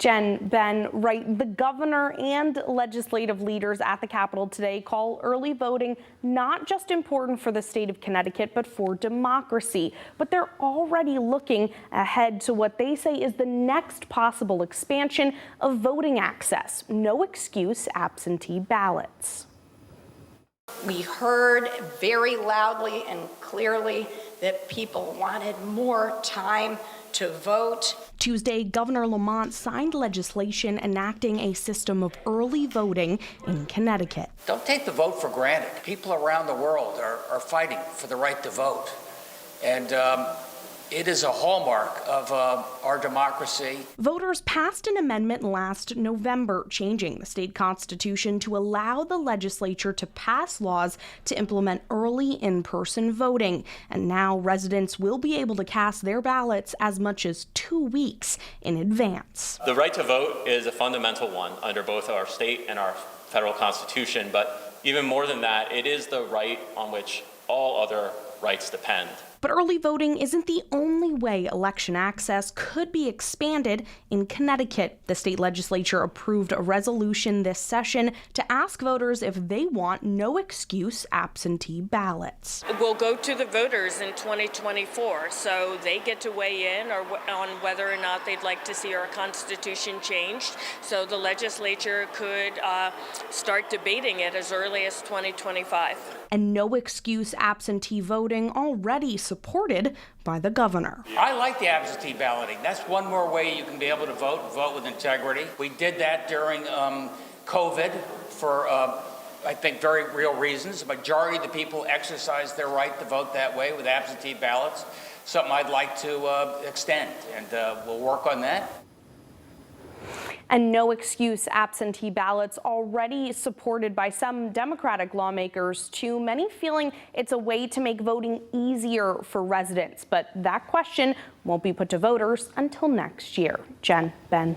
Jen, Ben, right, the governor and legislative leaders at the Capitol today call early voting not just important for the state of Connecticut, but for democracy. But they're already looking ahead to what they say is the next possible expansion of voting access. No excuse absentee ballots. We heard very loudly and clearly that people wanted more time to vote. Tuesday, Governor Lamont signed legislation enacting a system of early voting in Connecticut. Don't take the vote for granted. People around the world are fighting for the right to vote. And it is a hallmark of our democracy. Voters passed an amendment last November changing the state constitution to allow the legislature to pass laws to implement early in-person voting. And now residents will be able to cast their ballots as much as 2 weeks in advance. The right to vote is a fundamental one under both our state and our federal constitution, but even more than that, it is the right on which all other rights depend. But early voting isn't the only way election access could be expanded in Connecticut. The state legislature approved a resolution this session to ask voters if they want no excuse absentee ballots. We'll go to the voters in 2024, so they get to weigh in on whether or not they'd like to see our Constitution changed. So the legislature could start debating it as early as 2025. And no excuse absentee voting already supported by the governor. I like the absentee balloting. That's one more way you can be able to vote with integrity. We did that during COVID for, I think, very real reasons. The majority of the people exercised their right to vote that way with absentee ballots. Something I'd like to extend, and we'll work on that. And no excuse absentee ballots already supported by some Democratic lawmakers, too, many feeling it's a way to make voting easier for residents. But that question won't be put to voters until next year. Jen, Ben.